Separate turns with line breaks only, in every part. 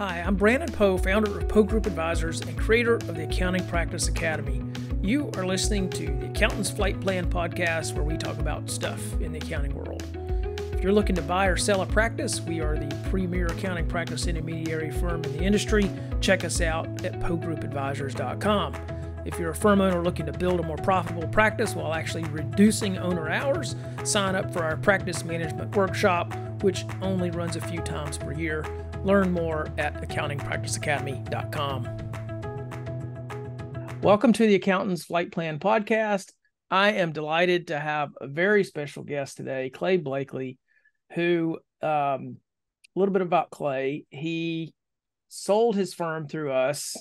Hi, I'm Brandon Poe, founder of Poe Group Advisors and creator of the Accounting Practice Academy. You are listening to the Accountant's Flight Plan podcast, where we talk about stuff in the accounting world. If you're looking to buy or sell a practice, we are the premier accounting practice intermediary firm in the industry. Check us out at pogroupadvisors.com. If you're a firm owner looking to build a more profitable practice while actually reducing owner hours, sign up for our practice management workshop, which only runs a few times per year. Learn more at accountingpracticeacademy.com. Welcome to the Accountant's Flight Plan podcast. I am delighted to have a very special guest today, Clay Blakely, who, a little bit about Clay. He sold his firm through us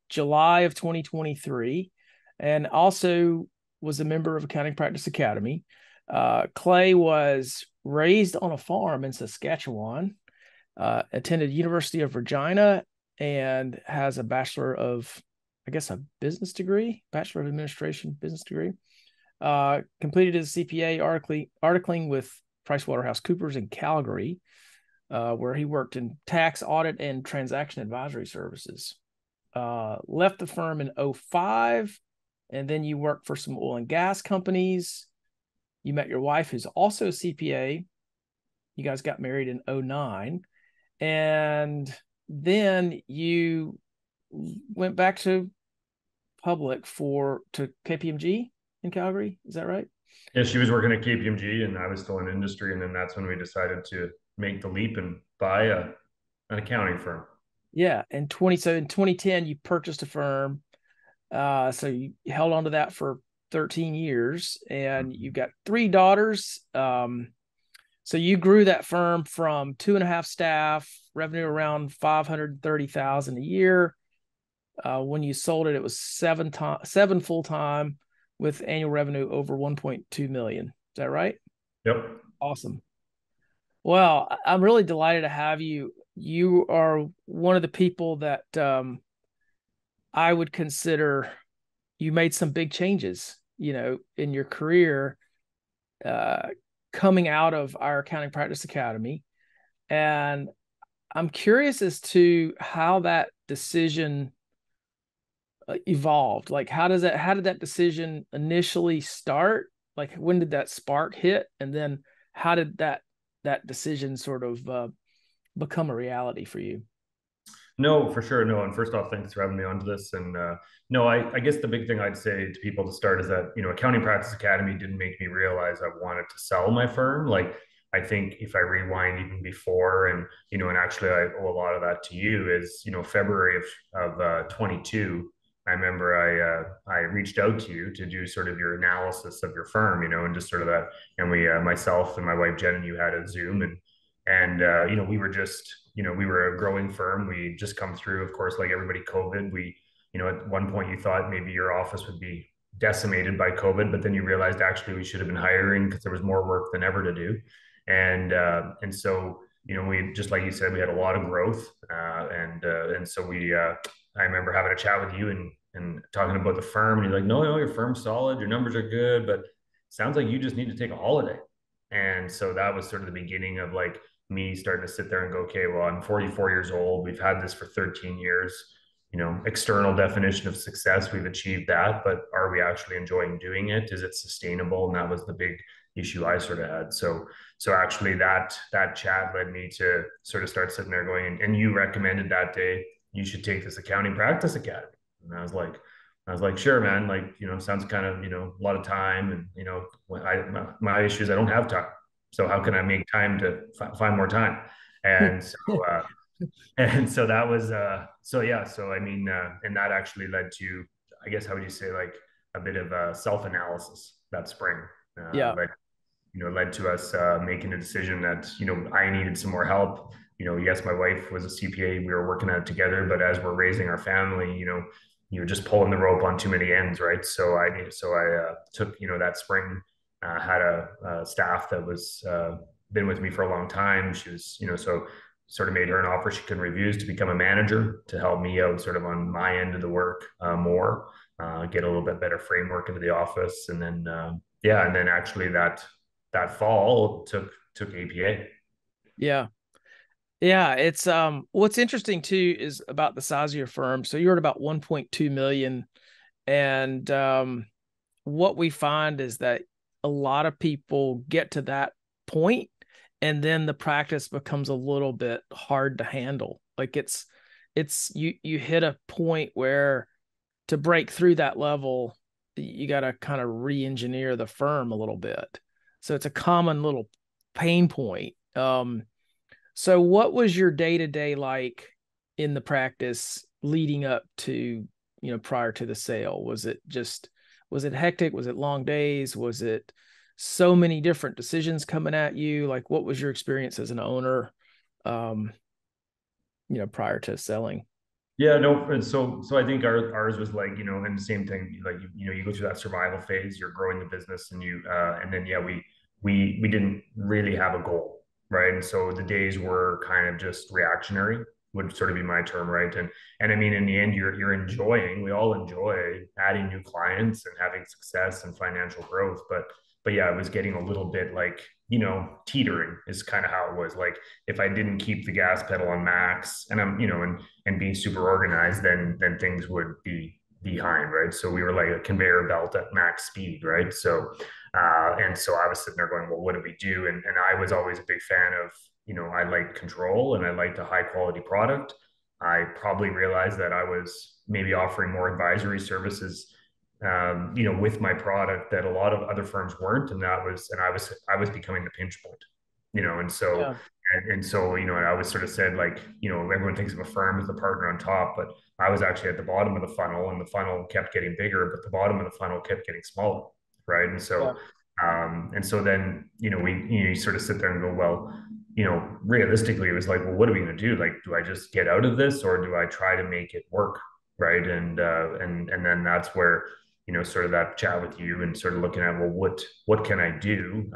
July of 2023, and also was a member of Accounting Practice Academy. Clay was raised on a farm in Saskatchewan, attended University of Regina, and has a Bachelor of, a business degree, Bachelor of Administration business degree. Completed his CPA articling with PricewaterhouseCoopers in Calgary, where he worked in tax, audit, and transaction advisory services. Left the firm in 2005, and then you worked for some oil and gas companies. You met your wife, who's also a CPA. You guys got married in 2009. And then you went back to KPMG in Calgary. Is that right?
Yeah, she was working at KPMG and I was still in industry. And then that's when we decided to make the leap and buy an accounting firm.
Yeah. So in 2010, you purchased a firm. So you held on to that for 13 years, and you've got 3 daughters. So you grew that firm from 2.5 staff, revenue around $530,000 a year. When you sold it, it was 7 full-time with annual revenue over 1.2 million. Is that right?
Yep.
Awesome. Well, I'm really delighted to have you. You are one of the people that I would consider you made some big changes, in your career, coming out of our Accounting Practice Academy. And I'm curious as to how that decision evolved. Like, how did that decision initially start? Like, when did that spark hit? And then how did that decision sort of become a reality for you?
No, for sure. No. And first off, thanks for having me onto this. And no, I guess the big thing I'd say to people to start is that, Accounting Practice Academy didn't make me realize I wanted to sell my firm. Like, I think if I rewind even before, and, and actually I owe a lot of that to you, is, February of 22, I remember I reached out to you to do sort of your analysis of your firm, and just sort of that. And we, myself and my wife, Jen, and you had a Zoom, and we were just, we were a growing firm. We just come through, of course, like everybody, COVID. We, at one point you thought maybe your office would be decimated by COVID, but then you realized actually we should have been hiring because there was more work than ever to do. And so, we, just like you said, we had a lot of growth. And so I remember having a chat with you and talking about the firm, and you're like, no, your firm's solid. Your numbers are good, but sounds like you just need to take a holiday. And so that was sort of the beginning of like me starting to sit there and go, okay, well, I'm 44 years old. We've had this for 13 years, external definition of success. We've achieved that, but are we actually enjoying doing it? Is it sustainable? And that was the big issue I sort of had. So actually that chat led me to sort of start sitting there going, and you recommended that day, you should take this Accounting Practice Academy. And I was like, sure, man. Like, sounds kind of, a lot of time. And, my issue is I don't have time. So how can I make time to find more time? And so, and so that was, so yeah. So, I mean, and that actually led to, I guess, how would you say, like a bit of self-analysis that spring,
Yeah.
led to us making a decision that, I needed some more help. Yes, my wife was a CPA. We were working at it together, but as we're raising our family, you're just pulling the rope on too many ends, right? So I took, that spring, had a staff that was been with me for a long time. She was, so sort of made her an offer she couldn't refuse to become a manager to help me out sort of on my end of the work more, get a little bit better framework into the office. And then, and then actually that fall took APA.
Yeah. Yeah, it's what's interesting too is about the size of your firm. So you're at about 1.2 million, and what we find is that a lot of people get to that point and then the practice becomes a little bit hard to handle. Like it's you hit a point where to break through that level, you got to kind of re-engineer the firm a little bit. So it's a common little pain point. So what was your day to day like in the practice leading up to, prior to the sale? Was it hectic? Was it long days? Was it so many different decisions coming at you? Like, what was your experience as an owner, um, prior to selling?
Yeah, no, and so I think ours was like, and the same thing, like you go through that survival phase, you're growing the business and and then yeah, we didn't really have a goal, right? And so the days were kind of just reactionary, would sort of be my term, right? And I mean in the end you're enjoying, we all enjoy adding new clients and having success and financial growth, but yeah, it was getting a little bit like, teetering is kind of how it was. Like if I didn't keep the gas pedal on max and and being super organized, then things would be behind, right? So we were like a conveyor belt at max speed, right? And so I was sitting there going, well, what do we do? And I was always a big fan of, I liked control and I liked a high quality product. I probably realized that I was maybe offering more advisory services, with my product that a lot of other firms weren't, and I was becoming the pinch point, and so
Yeah,
and so, I always sort of said like, everyone thinks of a firm as the partner on top, but I was actually at the bottom of the funnel, and the funnel kept getting bigger, but the bottom of the funnel kept getting smaller, right?
yeah,
And so then, you sort of sit there and go, well, realistically, it was like, well, what are we going to do? Like, do I just get out of this, or do I try to make it work, right? And then that's where, sort of that chat with you and sort of looking at, well, what can I do?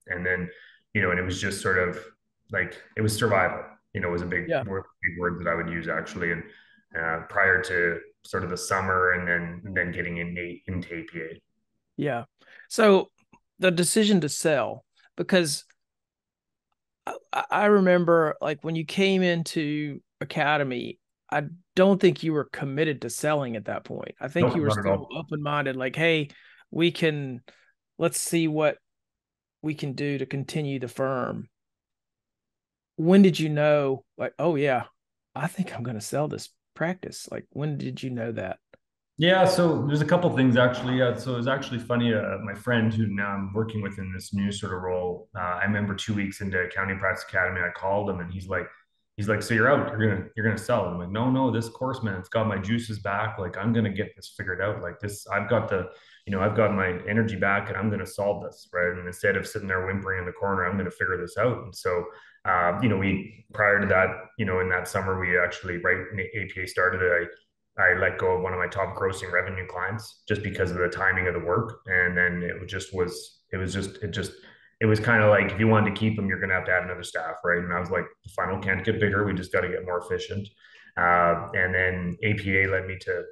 And then, and it was just sort of like it was survival. Was a
yeah,
big word that I would use actually. And prior to sort of the summer, and then getting into APA.
yeah. So the decision to sell, because I remember like when you came into Academy, I don't think you were committed to selling at that point. I think
Nope,
you were
not at
still
all.
open minded, like, hey, we can, let's see what we can do to continue the firm. When did you know, like, oh, yeah, I think I'm going to sell this practice? Like, when did you know that?
Yeah, so there's a couple things actually. So it was actually funny. My friend who now I'm working with in this new sort of role, I remember 2 weeks into Accounting Practice Academy, I called him and he's like, so you're out, you're gonna sell. I'm like, no, no, this course, man, it's got my juices back. Like I'm gonna get this figured out. Like this, I've got my energy back, and I'm gonna solve this, right? And instead of sitting there whimpering in the corner, I'm gonna figure this out. And so, we prior to that, in that summer, we actually right when the APA started, I let go of one of my top grossing revenue clients just because of the timing of the work. And then it was kind of like, if you wanted to keep them, you're going to have to add another staff. Right. And I was like, the funnel can't get bigger. We just got to get more efficient. And then APA led me to,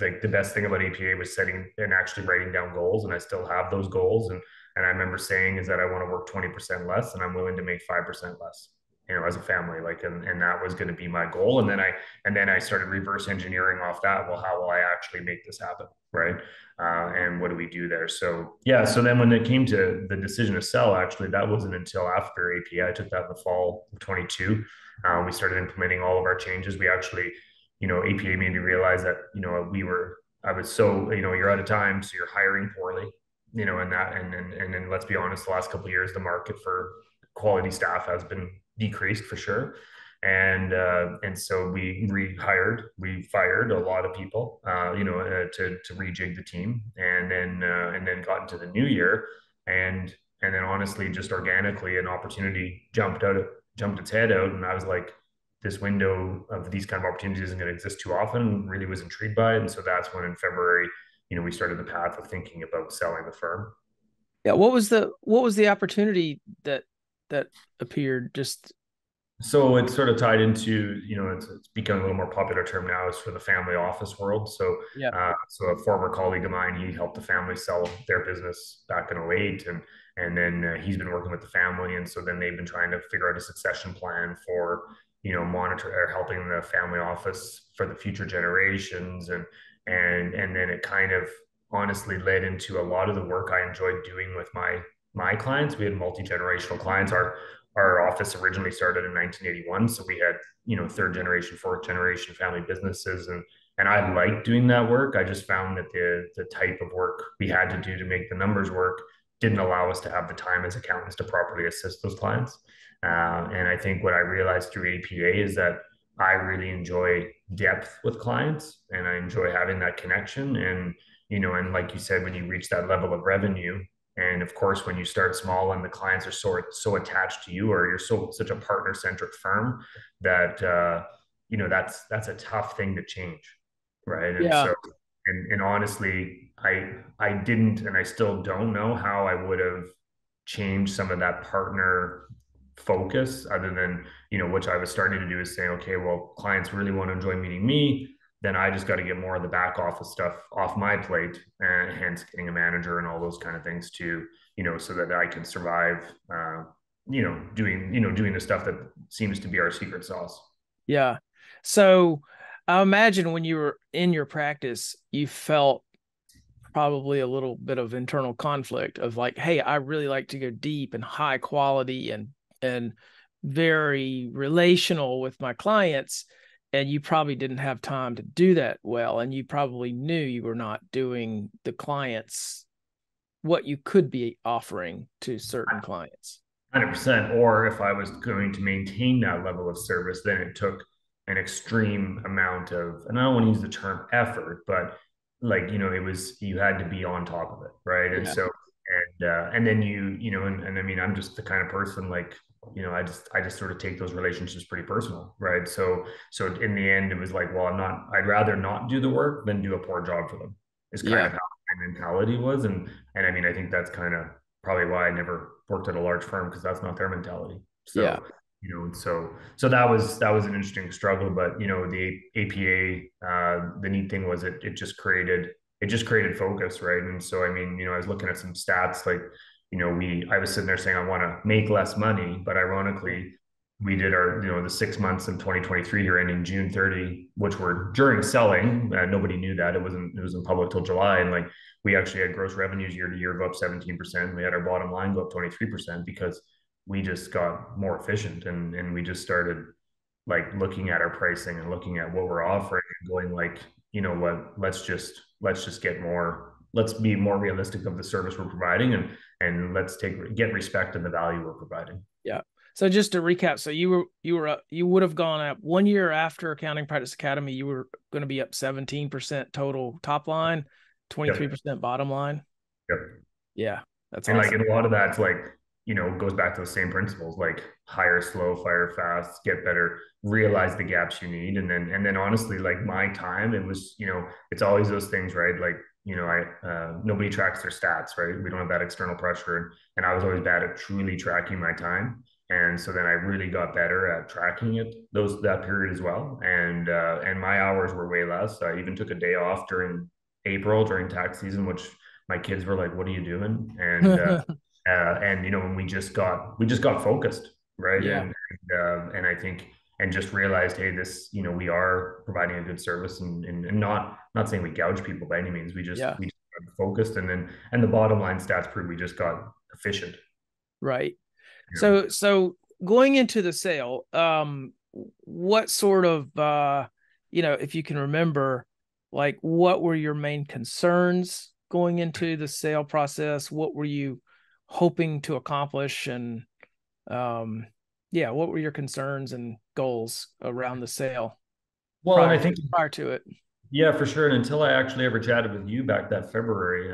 like, the best thing about APA was setting and actually writing down goals. And I still have those goals. And I remember saying is that I want to work 20% less and I'm willing to make 5% less, as a family, like, and that was going to be my goal. And then I started reverse engineering off that. Well, how will I actually make this happen? Right. And what do we do there? So, yeah. So then when it came to the decision to sell, actually, that wasn't until after API. I took that in the fall of 22. We started implementing all of our changes. We actually, APA made me realize that, I was so, you're out of time. So you're hiring poorly, and then let's be honest, the last couple of years, the market for quality staff has been decreased for sure. And so we fired a lot of people, to rejig the team, and then got into the new year, and then honestly, just organically, an opportunity jumped its head out, and I was like, this window of these kind of opportunities isn't going to exist too often. Really was intrigued by it, and so that's when in February, we started the path of thinking about selling the firm.
Yeah. What was the opportunity that appeared? Just,
So it's sort of tied into, it's become a little more popular term now is for the family office world. So,
yeah.
so a former colleague of mine, he helped the family sell their business back in '08, and then he's been working with the family, and so then they've been trying to figure out a succession plan for monitor or helping the family office for the future generations, and then it kind of honestly led into a lot of the work I enjoyed doing with my clients. We had multi-generational clients. Our office originally started in 1981, so we had third generation, fourth generation family businesses, and I liked doing that work. I just found that the type of work we had to do to make the numbers work didn't allow us to have the time as accountants to properly assist those clients. And I think what I realized through APA is that I really enjoy depth with clients, and I enjoy having that connection. And like you said, when you reach that level of revenue, and of course, when you start small and the clients are so attached to you, or you're such a partner centric firm that that's a tough thing to change, right? And
Yeah.
so, and honestly, I didn't, and I still don't know how I would have changed some of that partner focus, other than which I was starting to do, is saying, okay, well, clients really want to enjoy meeting me, then I just got to get more of the back office stuff off my plate, and hence getting a manager and all those kind of things to, so that I can survive, doing the stuff that seems to be our secret sauce.
Yeah. So I imagine when you were in your practice, you felt probably a little bit of internal conflict of like, hey, I really like to go deep and high quality and very relational with my clients. And you probably didn't have time to do that well. And you probably knew you were not doing the clients what you could be offering to certain clients.
100%. Or if I was going to maintain that level of service, then it took an extreme amount of, and I don't want to use the term effort, but like, it was, you had to be on top of it. Right. And
Yeah.
so, and then and I mean, I'm just the kind of person like, I just sort of take those relationships pretty personal. Right. So in the end, it was like, well, I'd rather not do the work than do a poor job for them, is kind of
Yeah.
how my mentality was. And I mean, I think that's kind of probably why I never worked at a large firm, because that's not their mentality.
Yeah.
So that was an interesting struggle. But the APA, the neat thing was it just created focus, right? And so I mean, I was looking at some stats, like I was sitting there saying I want to make less money, but ironically, we did the 6 months in 2023 here ending June 30, which were during selling. Nobody knew that it was in public till July, and like we actually had gross revenues year to year go up 17%. We had our bottom line go up 23% because we just got more efficient, and we just started like looking at our pricing and looking at what we're offering and going like, you know what, let's just let's be more realistic of the service we're providing, and let's get respect in the value we're providing.
Yeah. So just to recap, so you would have gone up 1 year after Accounting Practice Academy, you were going to be up 17% total top line, 23%
Yep.
bottom line.
Yep.
Yeah, that's
And like,
awesome.
and a lot of that's like, goes back to the same principles, like hire slow, fire fast, get better, realize the gaps you need. And then honestly, like my time, it was, it's always those things, right? Like, nobody tracks their stats, right? We don't have that external pressure. And I was always bad at truly tracking my time. And so then I really got better at tracking that period as well. And my hours were way less. I even took a day off during April during tax season, which my kids were like, "What are you doing?" And when we just got focused, right?
Yeah.
And I think, and just realized, hey, this, we are providing a good service, and not saying we gouge people by any means. We just
Yeah.
we just got focused, and the bottom line stats prove we just got efficient.
Right.
You know?
So going into the sale, what sort of if you can remember, like what were your main concerns going into the sale process? What were you hoping to accomplish? And yeah, what were your concerns and goals around the sale
Well, and
prior
I
to
think,
prior to it?
yeah, for sure. And until I actually ever chatted with you back that February,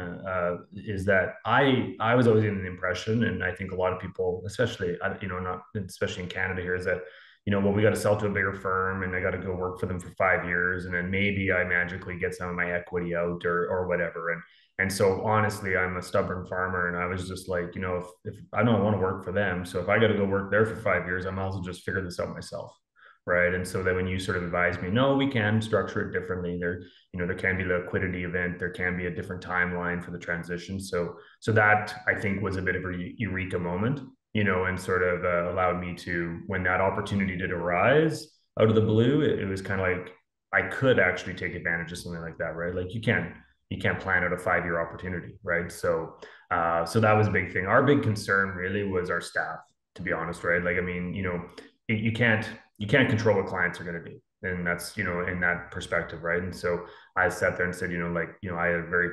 is that I was always in the impression, and I think a lot of people, especially not especially in Canada here, is that well, we got to sell to a bigger firm, and I got to go work for them for 5 years, and then maybe I magically get some of my equity out, or whatever. And so honestly, I'm a stubborn farmer, and I was just like, if I don't want to work for them, so if I got to go work there for 5 years, I might as well just figure this out myself. right? And so then when you sort of advise me, no, we can structure it differently. There can be a liquidity event, there can be a different timeline for the transition. So that I think was a bit of a eureka moment, and sort of allowed me to, when that opportunity did arise out of the blue, it was kind of like I could actually take advantage of something like that, right? Like you can't plan out a 5-year opportunity, right? So that was a big thing. Our big concern really was our staff, to be honest, right? Like, I mean, you can't control what clients are going to do, and that's in that perspective, right? And so I sat there and said, I had a very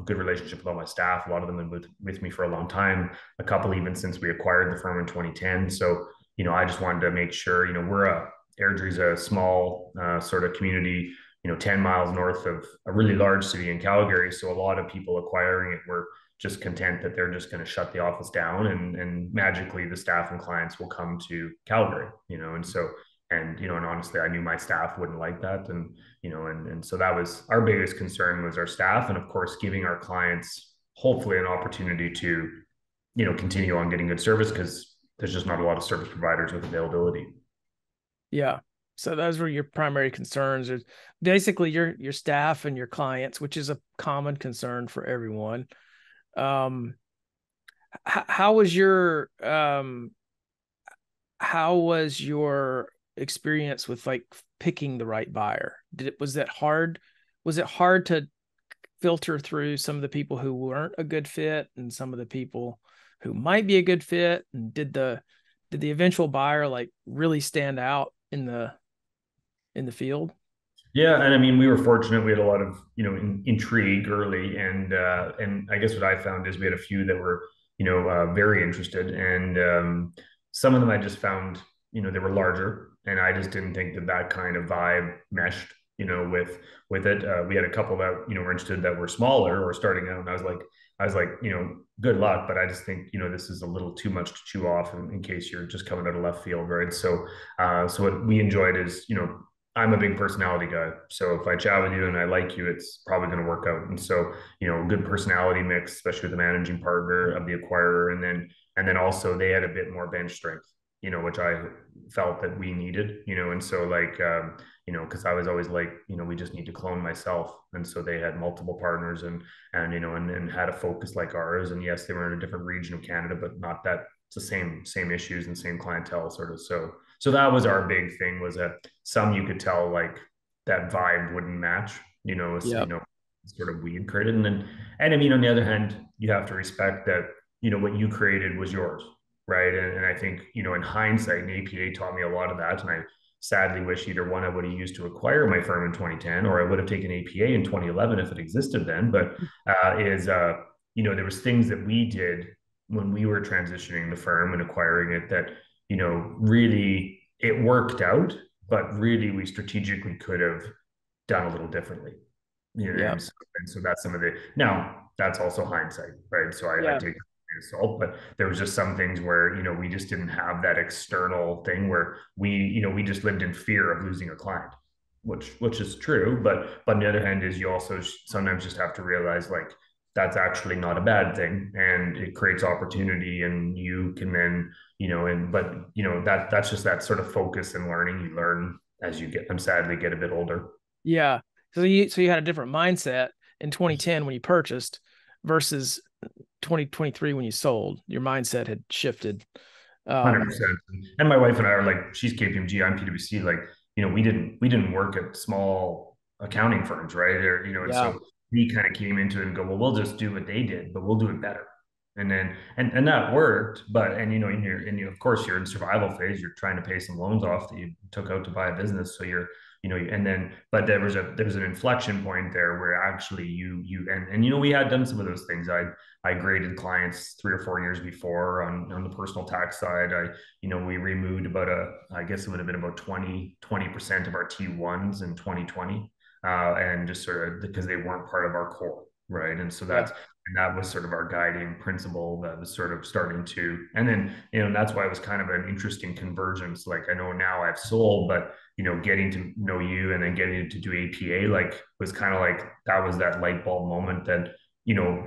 good relationship with all my staff. A lot of them have been with me for a long time, a couple even since we acquired the firm in 2010. So I just wanted to make sure, Airdrie's a small sort of community, 10 miles north of a really large city in Calgary. So a lot of people acquiring it were just content that they're just going to shut the office down, and magically the staff and clients will come to Calgary, and honestly, I knew my staff wouldn't like that. And so that was our biggest concern, was our staff. And of course, giving our clients hopefully an opportunity to, continue on getting good service, because there's just not a lot of service providers with availability.
Yeah. So those were your primary concerns. There's basically your staff and your clients, which is a common concern for everyone. Um, how was your experience with like picking the right buyer? Was that hard? Was it hard to filter through some of the people who weren't a good fit and some of the people who might be a good fit? And did the eventual buyer like really stand out in the field?
Yeah, and I mean, we were fortunate. We had a lot of intrigue early, and I guess what I found is we had a few that were very interested, and some of them I just found they were larger, and I just didn't think that kind of vibe meshed with it. We had a couple that were interested that were smaller or starting out, and I was like good luck, but I just think this is a little too much to chew off in case you're just coming out of left field, right? So what we enjoyed is I'm a big personality guy. So if I chat with you and I like you, it's probably going to work out. And so, good personality mix, especially with the managing partner of the acquirer. And then also they had a bit more bench strength, which I felt that we needed, and so like, cause I was always like, we just need to clone myself. And so they had multiple partners and had a focus like ours. And yes, they were in a different region of Canada, but not that it's the same issues and same clientele sort of. So that was our big thing, was that some you could tell like that vibe wouldn't match,
Yeah.
sort of weed created. And I mean, on the other hand, you have to respect that, what you created was yours. Right. And I think, in hindsight, and APA taught me a lot of that. And I sadly wish either one I would have used to acquire my firm in 2010, or I would have taken APA in 2011 if it existed then. But there was things that we did when we were transitioning the firm and acquiring it that really it worked out, but really we strategically could have done a little differently.
Yeah.
And so that's some of the, now that's also hindsight, right? So I
Yeah.
take assault, but there was just some things where, we just didn't have that external thing where we just lived in fear of losing a client, which is true. But on the other hand is you also sometimes just have to realize like, that's actually not a bad thing, and it creates opportunity, and you can then that's just that sort of focus and learning you learn as you sadly get a bit older.
Yeah. So you had a different mindset in 2010 when you purchased versus 2023 when you sold. Your mindset had shifted.
100%. And my wife and I are like, she's KPMG, I'm PwC. Like, we didn't work at small accounting firms, right? And
Yeah.
so we kind of came into it and go, well, we'll just do what they did, but we'll do it better. And that worked. But of course you're in survival phase. You're trying to pay some loans off that you took out to buy a business. So but there was an inflection point there where actually we had done some of those things. I graded clients 3 or 4 years before on the personal tax side. We removed I guess it would have been about 20% of our T1s in 2020, and just sort of because they weren't part of our core, right?
Yeah.
And that was sort of our guiding principle that was sort of starting to, and then that's why it was kind of an interesting convergence. Like, I know now I've sold, but getting to know you and then getting to do APA, like, was kind of like that was that light bulb moment that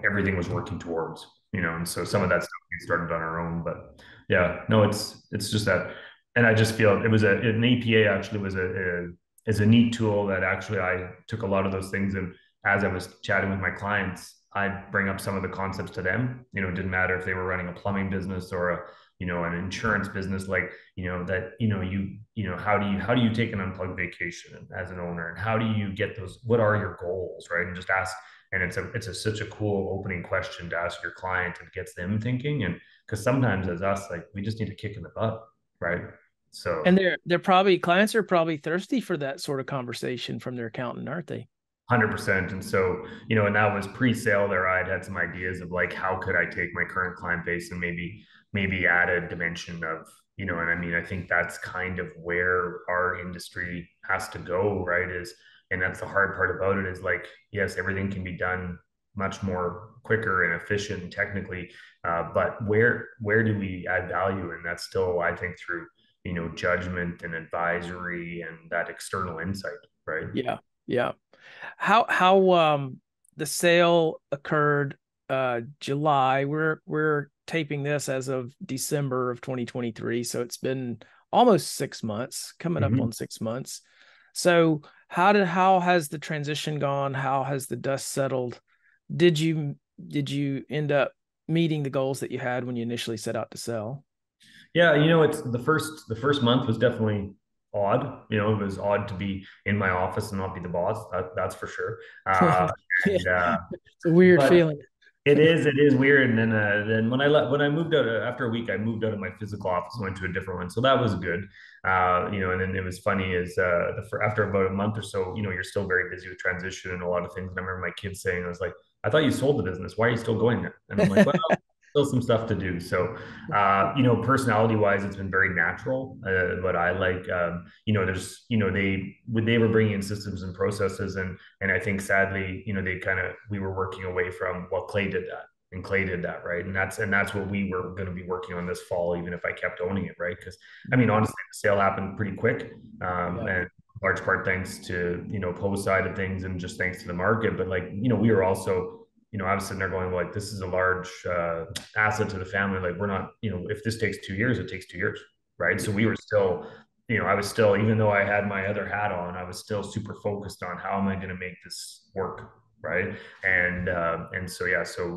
everything was working towards. And so some
Yeah.
of that stuff we started on our own. But yeah, no, it's just that And I just feel it was an APA actually was a is a neat tool that actually I took a lot of those things, and as I was chatting with my clients, I'd bring up some of the concepts to them. You know, it didn't matter if they were running a plumbing business or a, you know, an insurance business, like, you know, that, you know, how do you take an unplugged vacation as an owner, and how do you get those, what are your goals, right? And just ask, and such a cool opening question to ask your client, and gets them thinking. And because sometimes as us, like, we just need a kick in the butt, right? So
And they're probably clients are probably thirsty for that sort of conversation from their accountant, aren't they?
100%. And so, you know, and that was pre-sale there. I had some ideas of like, how could I take my current client base and maybe add a dimension of, you know, and I mean, I think that's kind of where our industry has to go, right? And that's the hard part about it, is like, yes, everything can be done much more quicker and efficient and technically, but where do we add value? And that's still, I think, through, you know, judgment and advisory and that external insight, right?
Yeah. Yeah. How the sale occurred July. We're taping this as of December of 2023, so it's been almost 6 months, coming up
Mm-hmm.
on 6 months. So how has the transition gone? How has the dust settled? Did you end up meeting the goals that you had when you initially set out to sell?
Yeah, you know, it's the first month was definitely odd. You know, it was odd to be in my office and not be the boss. That's for sure. Uh,
Yeah,
and
it's a weird
but
feeling.
it is weird. And then when I moved out, after a week, I moved out of my physical office and went to a different one. So that was good. You know, and then it was funny is after about a month or so, you know, you're still very busy with transition and a lot of things. And I remember my kids saying, I was like, I thought you sold the business. Why are you still going there? And I'm like, well, still some stuff to do. So, you know, personality wise, it's been very natural. But I like, you know, there's, you know, they were bringing in systems and processes, and I think sadly, you know, we were working away from what Clay did that. And Clay did that, right? And that's what we were going to be working on this fall, even if I kept owning it, right? Because I mean, honestly, the sale happened pretty quick,
Yeah.
and large part thanks to, you know, Poe's side of things and just thanks to the market. But like, you know, we were also, you know, I was sitting there going, like, this is a large asset to the family. Like, we're not, you know, if this takes 2 years, it takes 2 years, right? So we were still, you know, I was still, even though I had my other hat on, I was still super focused on how am I going to make this work, right? And so yeah, so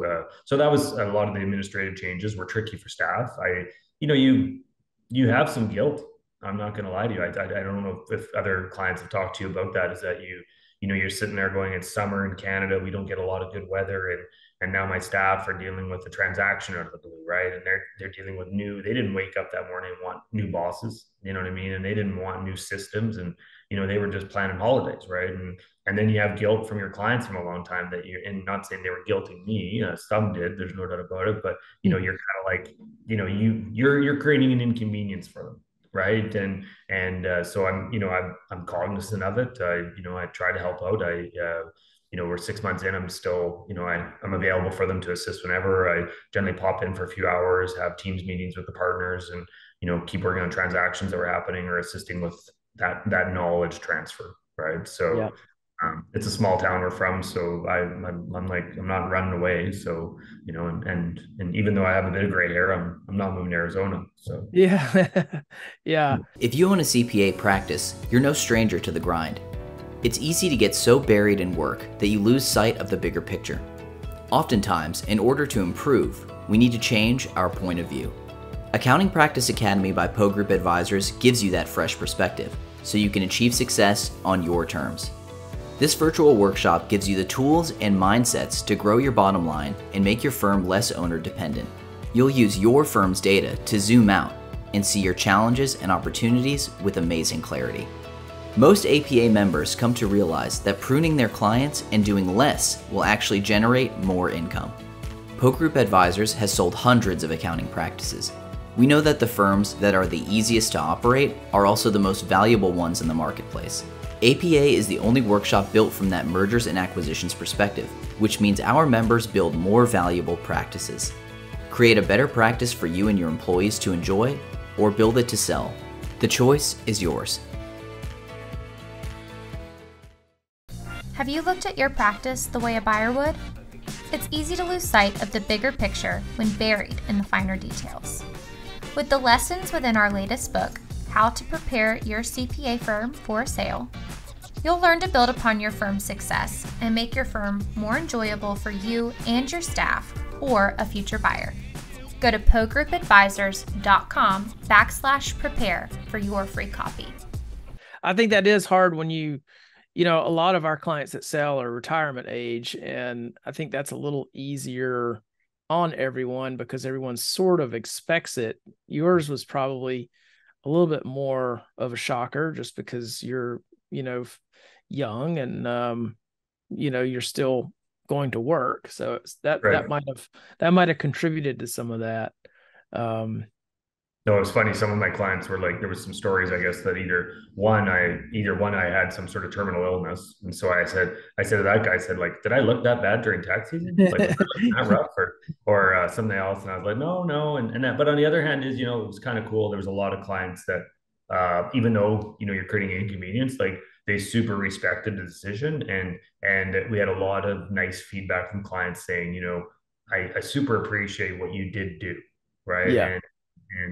that was a lot of the administrative changes were tricky for staff. You know, you have some guilt. I'm not going to lie to you. I don't know if other clients have talked to you about that. Is that you know, you're sitting there going, it's summer in Canada, we don't get a lot of good weather, and now my staff are dealing with a transaction out of the blue, right? And they're dealing with they didn't wake up that morning and want new bosses, you know what I mean? And they didn't want new systems, and you know, they were just planning holidays, right? And then you have guilt from your clients from a long time that you're, and not saying they were guilting me, some did, there's no doubt about it, but you know, you're kind of like, you know, you're creating an inconvenience for them, right? And so I'm, you know, I'm cognizant of it. You know, I try to help out. You know, we're 6 months in. I'm still, you know, I'm available for them to assist whenever. I generally pop in for a few hours, have teams meetings with the partners, and you know, keep working on transactions that were happening or assisting with that knowledge transfer, right?
Yeah.
So it's a small town we're from, so I'm like, I'm not running away. So you know, and even though I have a bit of gray hair, I'm not moving to Arizona. So
Yeah. Yeah.
If you own a CPA practice, you're no stranger to the grind. It's easy to get so buried in work that you lose sight of the bigger picture. Oftentimes, in order to improve, we need to change our point of view. Accounting Practice Academy by Poe Group Advisors gives you that fresh perspective, so you can achieve success on your terms. This virtual workshop gives you the tools and mindsets to grow your bottom line and make your firm less owner dependent. You'll use your firm's data to zoom out and see your challenges and opportunities with amazing clarity. Most APA members come to realize that pruning their clients and doing less will actually generate more income. Poe Group Advisors has sold hundreds of accounting practices. We know that the firms that are the easiest to operate are also the most valuable ones in the marketplace. APA is the only workshop built from that mergers and acquisitions perspective, which means our members build more valuable practices. Create a better practice for you and your employees to enjoy, or build it to sell. The choice is yours.
Have you looked at your practice the way a buyer would? It's easy to lose sight of the bigger picture when buried in the finer details. With the lessons within our latest book, how to prepare your CPA firm for a sale. You'll learn to build upon your firm's success and make your firm more enjoyable for you and your staff or a future buyer. Go to pogroupadvisors.com/prepare for your free copy.
I think that is hard when a lot of our clients that sell are retirement age, and I think that's a little easier on everyone because everyone sort of expects it. Yours was probably a little bit more of a shocker just because you're, young and, you're still going to work. So that might have contributed to some of that.
No, it was funny. Some of my clients were like, there was some stories, I guess, that either one, I had some sort of terminal illness. And so I said to that guy, I said, like, did I look that bad during tax season? Like, was I looking that rough or something else? And I was like, no. And that, but on the other hand is, it was kind of cool. There was a lot of clients that, even though, you're creating inconvenience, like they super respected the decision. And we had a lot of nice feedback from clients saying, I super appreciate what you did do. Right.
Yeah.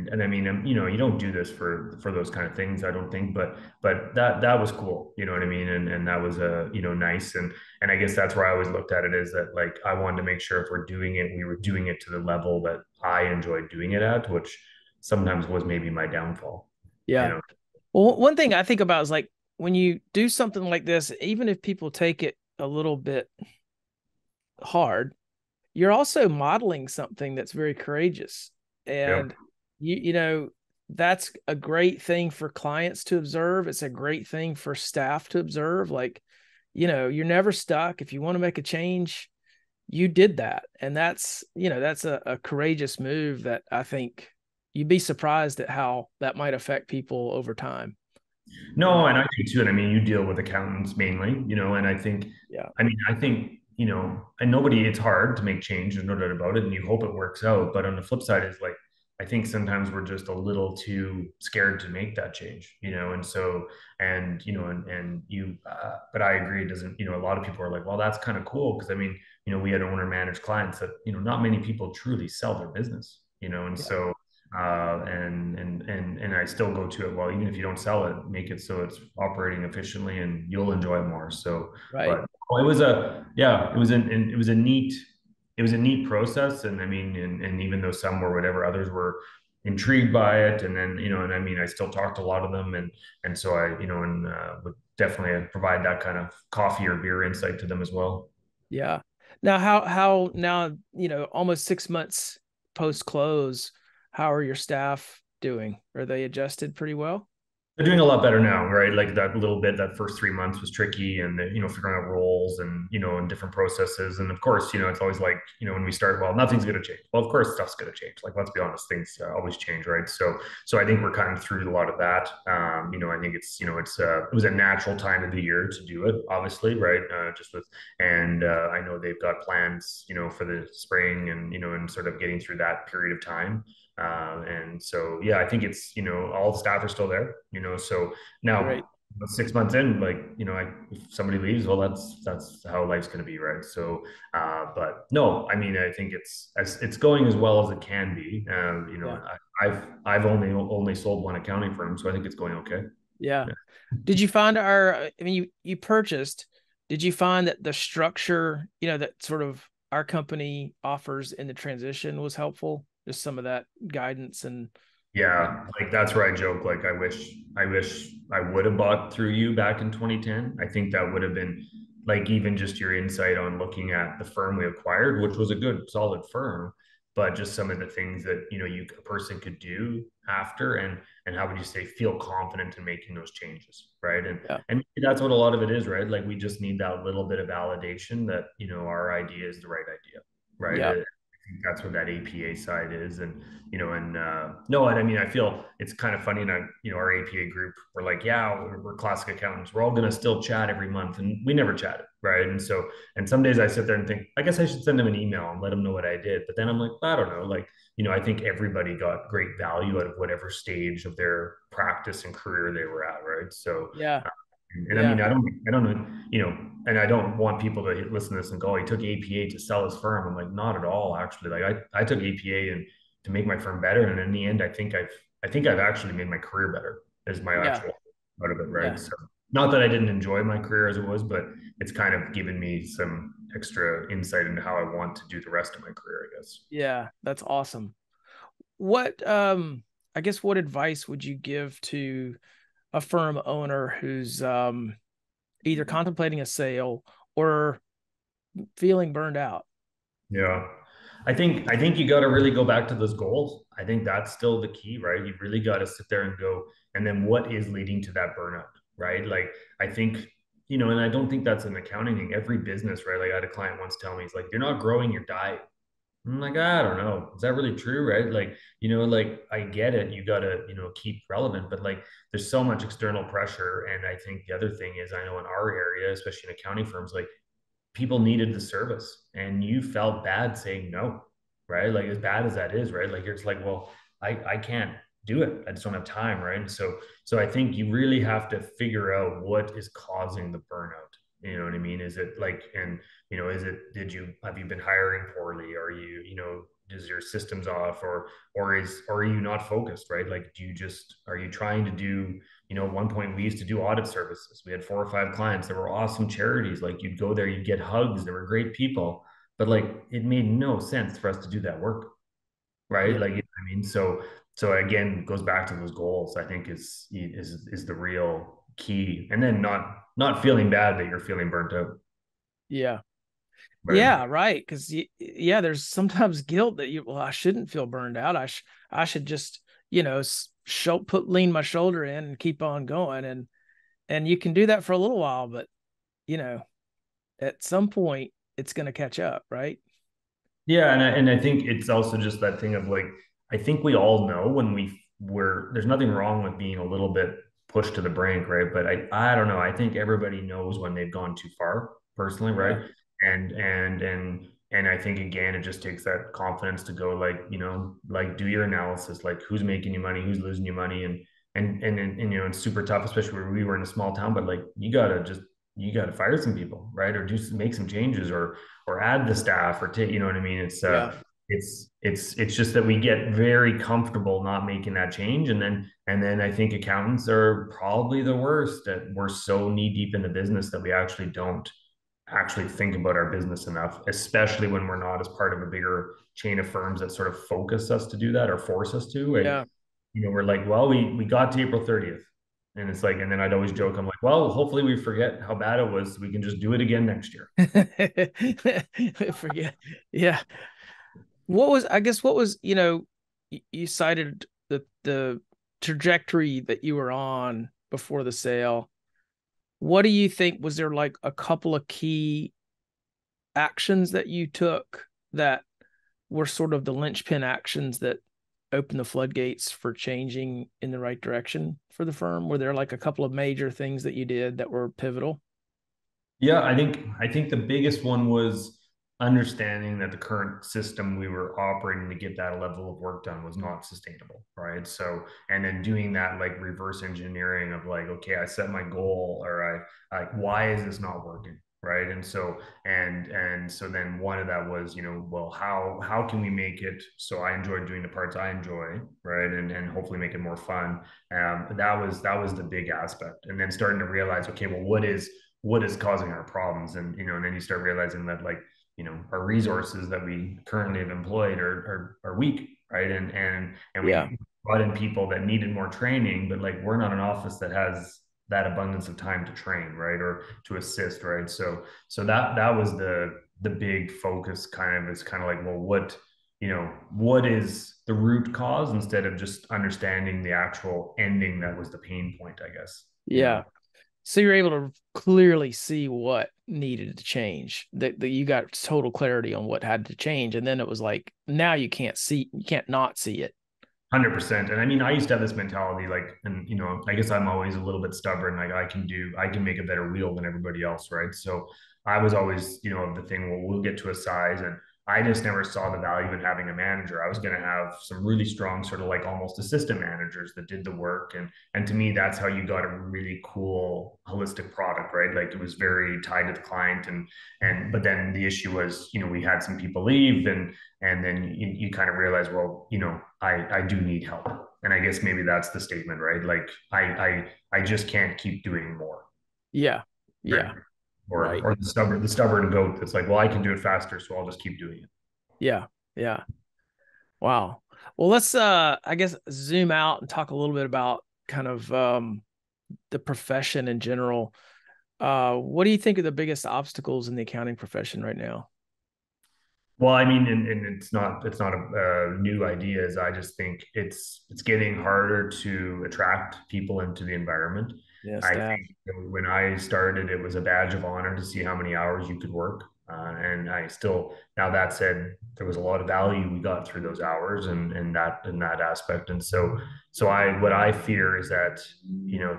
And I mean, you don't do this for those kind of things, I don't think, but that was cool, you know what I mean? And that was nice. And I guess that's where I always looked at it, is that, like, I wanted to make sure if we're doing it, we were doing it to the level that I enjoyed doing it at, which sometimes was maybe my downfall.
Yeah. Well, one thing I think about is, like, when you do something like this, even if people take it a little bit hard, you're also modeling something that's very courageous. And that's a great thing for clients to observe. It's a great thing for staff to observe. Like, you're never stuck. If you want to make a change, you did that. And that's a courageous move that I think you'd be surprised at how that might affect people over time.
No, and I think too, and I mean, you deal with accountants mainly, and I think, and it's hard to make change, there's no doubt about it, and you hope it works out. But on the flip side is, like, I think sometimes we're just a little too scared to make that change, and so, but I agree, it doesn't, a lot of people are like, well, that's kind of cool. Cause I mean, we had owner managed clients that, not many people truly sell their business, and so, and I still go to it. Well, even if you don't sell it, make it so it's operating efficiently and you'll enjoy it more. So,
right.
But it was a neat process. And I mean, and even though some were whatever, others were intrigued by it. And then, and I mean, I still talked to a lot of them. And so I, would definitely provide that kind of coffee or beer insight to them as well.
Yeah. Now, how now, almost 6 months post close, how are your staff doing? Are they adjusted pretty well?
They're doing a lot better now, right? Like that little bit, that first 3 months was tricky, and figuring out roles and and different processes, and of course, it's always like, when we start, well, nothing's going to change. Well, of course, stuff's going to change. Like, let's be honest, things always change, right? So I think we're kind of through a lot of that. I think it was a natural time of the year to do it, obviously, right? I know they've got plans, for the spring and sort of getting through that period of time. And so, yeah, I think it's, all the staff are still there, so now,
Great.
6 months in, like, if somebody leaves, well, that's how life's going to be. Right. So, but no, I mean, I think it's going as well as it can be. I've only sold one accounting firm, so I think it's going okay.
Yeah. Did you find you purchased, did you find that the structure, that sort of our company offers in the transition was helpful? Just some of that guidance and
like that's where I joke, like, I wish I would have bought through you back in 2010. I think that would have been, like, even just your insight on looking at the firm we acquired, which was a good solid firm, but just some of the things that a person could do after, and how would you say, feel confident in making those changes, right? And that's what a lot of it is, right? Like, we just need that little bit of validation that our idea is the right idea, right?
Yeah.
I think that's what that APA side is. And no, and I mean, I feel it's kind of funny. And our APA group, we're like, yeah, we're classic accountants, we're all going to still chat every month, and we never chatted, right? And so, and some days I sit there and think, I guess I should send them an email and let them know what I did. But then I'm like, I don't know, like, I think everybody got great value out of whatever stage of their practice and career they were at, right? So and I mean, I don't know, and I don't want people to listen to this and go, oh, he took APA to sell his firm. I'm like, not at all, actually. Like, I took APA and to make my firm better. And in the end, I think I've actually made my career better, is my
Yeah.
actual out of it, right?
Yeah.
So not that I didn't enjoy my career as it was, but it's kind of given me some extra insight into how I want to do the rest of my career, I guess.
Yeah. That's awesome. What, I guess, what advice would you give to a firm owner who's either contemplating a sale or feeling burned out?
Yeah. I think you got to really go back to those goals. I think that's still the key, right? You really got to sit there and go, and then what is leading to that burnout, right? Like I think, and I don't think that's an accounting thing. Every business, right? Like I had a client once tell me, he's like, you're not growing, you're dying. I'm like, I don't know. Is that really true, right? Like, like I get it. You got to, keep relevant, but like there's so much external pressure. And I think the other thing is, I know in our area, especially in accounting firms, like people needed the service and you felt bad saying no, right? Like as bad as that is, right? Like you're just like, well, I can't do it. I just don't have time, right? And so I think you really have to figure out what is causing the burnout. You know what I mean? Is it like, and is it, have you been hiring poorly? Are you, is your systems off, or are you not focused, right? Like, are you trying to do, at one point we used to do audit services. We had 4 or 5 clients that were awesome charities. Like you'd go there, you'd get hugs. They were great people, but like it made no sense for us to do that work, right?
Yeah.
Like, I mean, so again, it goes back to those goals. I think is the real key, and then not feeling bad that you're feeling burnt out,
Yeah.
right?
Yeah, right. Because yeah, there's sometimes guilt that well, I shouldn't feel burned out. I should just lean my shoulder in and keep on going, and you can do that for a little while, but you know at some point it's going to catch up, right?
Yeah, and I think it's also just that thing of like, I think we all know when there's nothing wrong with being a little bit pushed to the brink, right? But I don't know. I think everybody knows when they've gone too far, personally, right?
Yeah.
And I think again, it just takes that confidence to go like, like do your analysis, like who's making you money, who's losing you money, and it's super tough, especially where we were in a small town. But like you gotta fire some people, right? Or make some changes, or add the staff, or take, you know what I mean?
Yeah.
It's just that we get very comfortable not making that change, and then I think accountants are probably the worst. That we're so knee deep in the business that we actually don't actually think about our business enough, especially when we're not as part of a bigger chain of firms that sort of focus us to do that or force us to. Like,
Yeah.
we're like, well, we got to April 30th. And it's like, and then I'd always joke, I'm like, well, hopefully we forget how bad it was so we can just do it again next year.
Forget. Yeah. What was, you cited the trajectory that you were on before the sale. What do you think, was there like a couple of key actions that you took that were sort of the linchpin actions that opened the floodgates for changing in the right direction for the firm? Were there like a couple of major things that you did that were pivotal?
Yeah, I think the biggest one was understanding that the current system we were operating to get that level of work done was not sustainable, right? So, and then doing that like reverse engineering of like, okay, I set my goal, or I like, why is this not working? Right. And so then one of that was, well, how can we make it so I enjoy doing the parts I enjoy, right? And hopefully make it more fun. That was the big aspect. And then starting to realize, okay, well, what is causing our problems, and then you start realizing that, like, our resources that we currently have employed are weak, right? And
Yeah.
we brought in people that needed more training, but like we're not an office that has that abundance of time to train, right, or to assist, right? So that was the big focus. Kind of, it's kind of like, well, what is the root cause, instead of just understanding the actual ending that was the pain point, I guess.
Yeah. So you're able to clearly see what needed to change, that you got total clarity on what had to change. And then it was like, now you can't not see it.
100%. And I mean, I used to have this mentality, like, and I guess I'm always a little bit stubborn. Like, I can make a better wheel than everybody else, right? So I was always, of the thing, well, we'll get to a size, and I just never saw the value in having a manager. I was going to have some really strong, sort of like almost assistant managers that did the work, and to me, that's how you got a really cool holistic product, right? Like, it was very tied to the client, but then the issue was, we had some people leave, and then you kind of realize, well, I do need help. And I guess maybe that's the statement, right? Like I just can't keep doing more,
Yeah.
right?
Yeah. Right.
Or the stubborn goat that's like, well, I can do it faster, so I'll just keep doing it.
Yeah. Yeah. Wow. Well, let's I guess zoom out and talk a little bit about kind of the profession in general. What do you think are the biggest obstacles in the accounting profession right now?
Well, I mean, and it's not a new idea. Is I just think it's getting harder to attract people into the environment.
Yeah,
I
staff.
think when I started, it was a badge of honor to see how many hours you could work. And I still, now that said, there was a lot of value we got through those hours and that aspect. And so what I fear is that,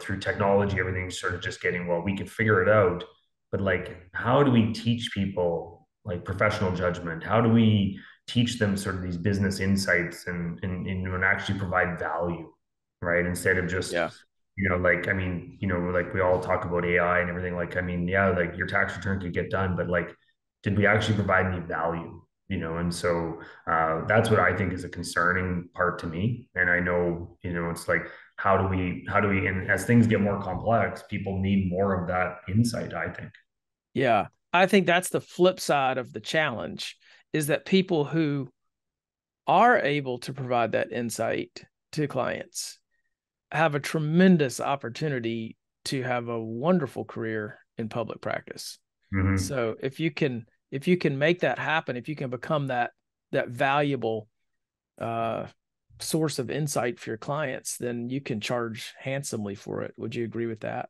through technology, everything's sort of just getting, well, we can figure it out, but like, how do we teach people like professional judgment? How do we teach them sort of these business insights and actually provide value, right? Instead of just,
Yeah.
like, I mean, like we all talk about AI and everything. Like, I mean, yeah, like your tax return could get done, but like, did we actually provide any value? And so that's what I think is a concerning part to me. And I know, it's like, how do we, and as things get more complex, people need more of that insight, I think.
Yeah. I think that's the flip side of the challenge is that people who are able to provide that insight to clients have a tremendous opportunity to have a wonderful career in public practice.
Mm-hmm.
So if you can make that happen, if you can become that valuable source of insight for your clients, then you can charge handsomely for it. Would you agree with that?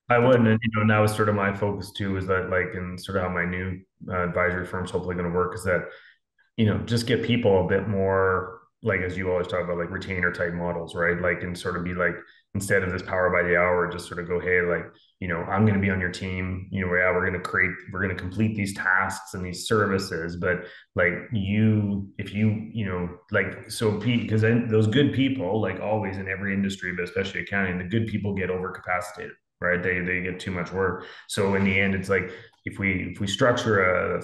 I
That
would,
the,
and and that was sort of my focus too, is that like, and sort of how my new advisory firm's hopefully going to work is that just get people a bit more like, as you always talk about, like retainer type models, right? Like, and sort of be like, instead of this power by the hour, just sort of go, hey, like, I'm going to be on your team. Yeah, we're going to complete these tasks and these services, but like if like, so because those good people, like always in every industry, but especially accounting, the good people get overcapacitated, right? They get too much work. So in the end, it's like, if we structure a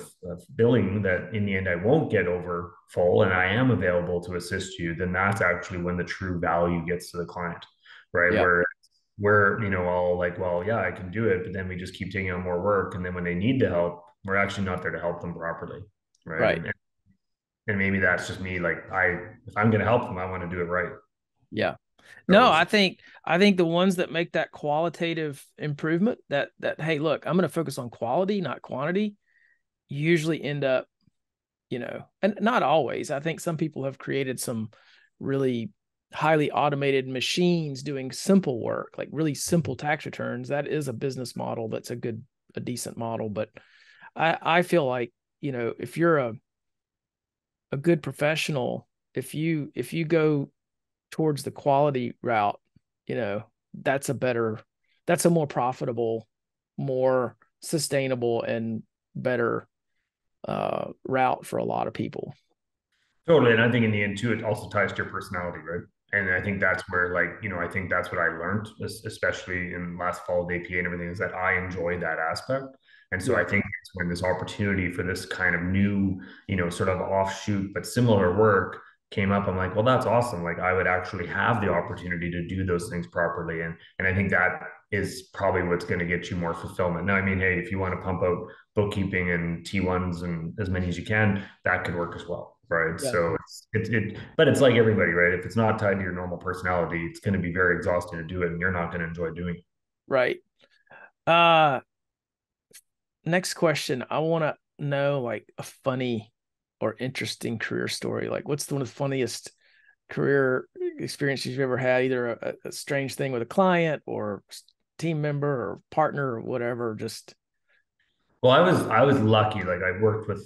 billing that in the end I won't get over full and I am available to assist you, then that's actually when the true value gets to the client, right?
yeah,
Where all like, well, yeah, I can do it, but then we just keep taking on more work, and then when they need the help, we're actually not there to help them properly, right?
right.
And maybe that's just me. Like, if I'm going to help them, I want to do it right.
Yeah. No,
So,
I think the ones that make that qualitative improvement, that hey, look, I'm going to focus on quality, not quantity, usually end up, and not always. I think some people have created some really highly automated machines doing simple work, like really simple tax returns. That is a business model that's a decent model. But I feel like, if you're a good professional, if you go towards the quality route, you know, that's that's a more profitable, more sustainable, and better route for a lot of people.
totally. And I think in the end too, it also ties to your personality, right? And I think that's where, like, I think that's what I learned, especially in last fall with APA and everything, is that I enjoy that aspect. And so
Yeah.
I think it's when this opportunity for this kind of new, sort of offshoot but similar work came up, I'm like, well, that's awesome. Like, I would actually have the opportunity to do those things properly. And I think that is probably what's going to get you more fulfillment. Now, I mean, hey, if you want to pump out bookkeeping and T1s and as many as you can, that could work as well, right?
Yeah.
So but it's like everybody, right? If it's not tied to your normal personality, it's going to be very exhausting to do it, and you're not going to enjoy doing it.
Right. Uh, Next question. I want to know like a funny or interesting career story. Like, what's one of the funniest career experiences you've ever had? Either a strange thing with a client or team member or partner or whatever. Just
Well, I was lucky. Like, I worked with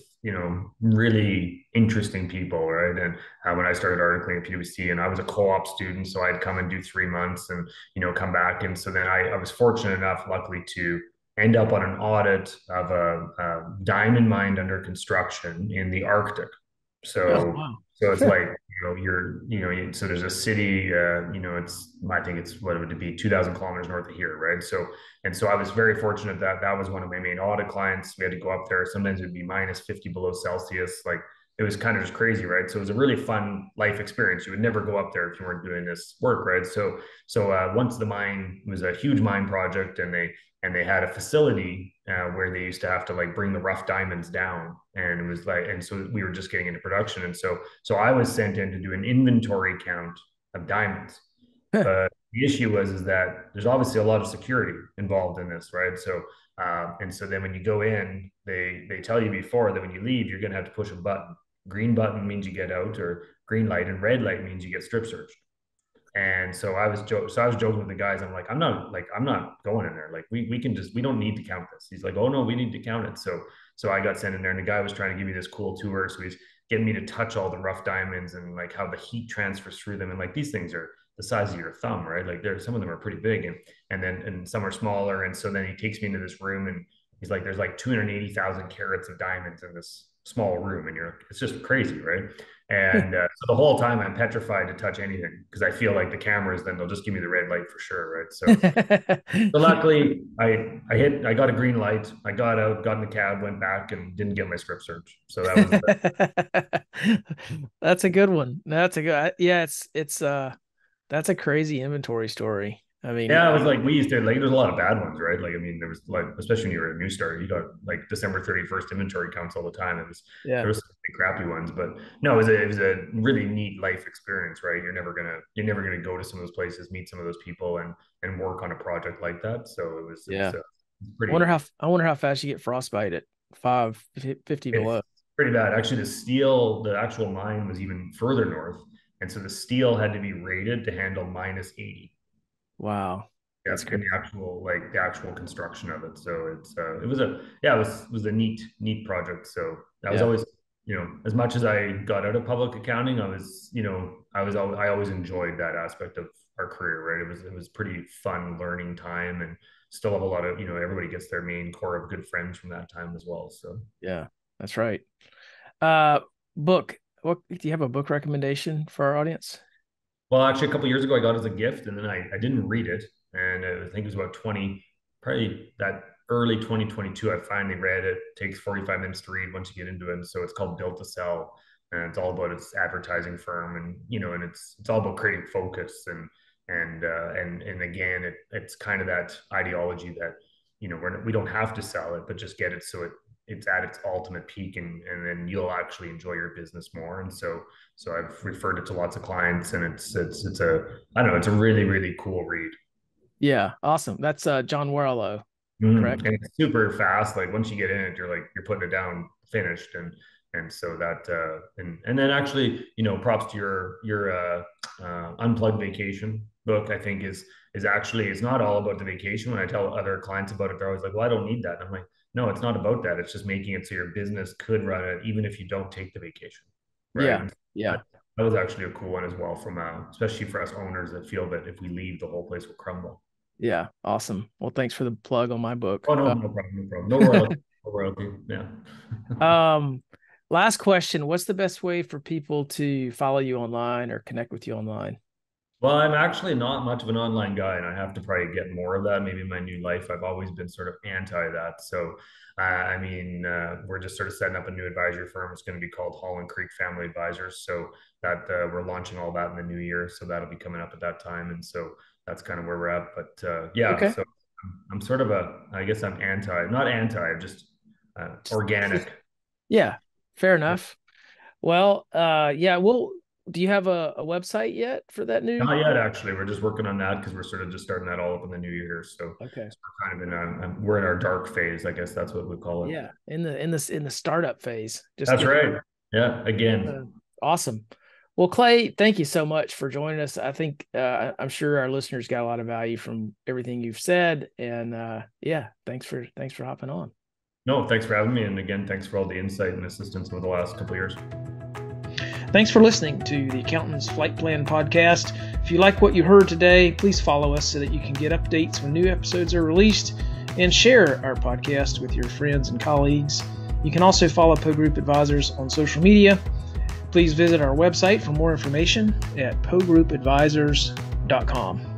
really interesting people, right? And when I started articling at PwC, and I was a co-op student, so I'd come and do 3 months, and come back. And so then I was fortunate enough, luckily, to end up on an audit of a diamond mine under construction in the Arctic.
oh
So
wow.
so it's like, so there's a city, I think it's, what it would be, 2,000 kilometers north of here, right? So I was very fortunate that that was one of my main audit clients. We had to go up there. Sometimes it'd be minus 50 below Celsius. Like, it was kind of just crazy, right? So it was a really fun life experience. You would never go up there if you weren't doing this work, right? So once the mine, it was a huge mine project, and they had a facility where they used to have to like bring the rough diamonds down, and it was like, and so we were just getting into production, and so I was sent in to do an inventory count of diamonds. But the issue was is that there's obviously a lot of security involved in this, right? So and so then when you go in, they tell you before that when you leave, you're going to have to push a button. Green button means you get out, or green light, and red light means you get strip searched. And so I was joking with the guys. I'm like, I'm not going in there. Like we don't need to count this. He's like, oh no, we need to count it. So I got sent in there, and the guy was trying to give me this cool tour. So he's getting me to touch all the rough diamonds and like how the heat transfers through them. And like these things are the size of your thumb, right? Like some of them are pretty big, and some are smaller. And so then he takes me into this room, and he's like, there's like 280,000 carats of diamonds in this small room, and it's just crazy, right? And so the whole time I'm petrified to touch anything, because I feel like the cameras, then they'll just give me the red light for sure, right? So luckily I got a green light. I got out, got in the cab, went back, and didn't get my strip search. So that was
that's a good one. That's a good, yeah. It's that's a crazy inventory story. I mean,
yeah, it was like we used to like. There's a lot of bad ones, right? Like, I mean, there was like, especially when you were a new starter, you got like December 31st inventory counts all the time. There was some crappy ones, but no, it was a really neat life experience, right? You're never gonna go to some of those places, meet some of those people, and work on a project like that. So it was pretty.
I wonder how fast you get frostbite at 550 below.
Pretty bad, actually. The actual mine was even further north, and so the steel had to be rated to handle -80.
Wow.
That's the actual construction of it. So it was a neat project. So that was always, as much as I got out of public accounting, I always enjoyed that aspect of our career, right? It was pretty fun learning time, and still have a lot of, everybody gets their main core of good friends from that time as well. So
yeah, that's right. Book. What do you have, a book recommendation for our audience?
Well, actually, a couple of years ago, I got it as a gift, and then I didn't read it. And I think it was about probably that early 2022, I finally read it. It takes 45 minutes to read once you get into it. And so it's called Built to Sell, and it's all about its advertising firm, and it's all about creating focus, and again, it's kind of that ideology that, we don't have to sell it, but just get it so it's at its ultimate peak, and then you'll actually enjoy your business more. And so I've referred it to lots of clients, and it's a really, really cool read.
Yeah. Awesome. That's John Warlow, correct?
And it's super fast. Like once you get in it, you're putting it down finished. And so that, and then actually, props to your Unplugged Vacation book, I think is actually, it's not all about the vacation. When I tell other clients about it, they're always like, well, I don't need that. And I'm like, no, it's not about that. It's just making it so your business could run it even if you don't take the vacation. Right?
Yeah.
That was actually a cool one as well, especially for us owners that feel that if we leave, the whole place will crumble.
Yeah. Awesome. Well, thanks for the plug on my book.
Oh, no problem. No royalty. No royalty. Yeah.
Last question. What's the best way for people to follow you online or connect with you online?
Well, I'm actually not much of an online guy, and I have to probably get more of that. Maybe in my new life, I've always been sort of anti that. So, we're just sort of setting up a new advisory firm. It's going to be called Holland Creek Family Advisors. So that we're launching all that in the new year. So that'll be coming up at that time. And so that's kind of where we're at. But
okay.
So I'm sort of I guess I'm not anti, I'm just organic.
Yeah, fair enough. Well, do you have a website yet for that new?
Not yet, actually. We're just working on that because we're sort of just starting that all up in the new year. So,
okay.
So we're kind of we're in our dark phase, I guess that's what we call it.
Yeah, in the startup phase.
That's right. Yeah, again.
Awesome. Well, Clay, thank you so much for joining us. I think I'm sure our listeners got a lot of value from everything you've said, and thanks for hopping on.
No, thanks for having me, and again, thanks for all the insight and assistance over the last couple of years.
Thanks for listening to the Accountant's Flight Plan podcast. If you like what you heard today, please follow us so that you can get updates when new episodes are released, and share our podcast with your friends and colleagues. You can also follow Poe Group Advisors on social media. Please visit our website for more information at poegroupadvisors.com.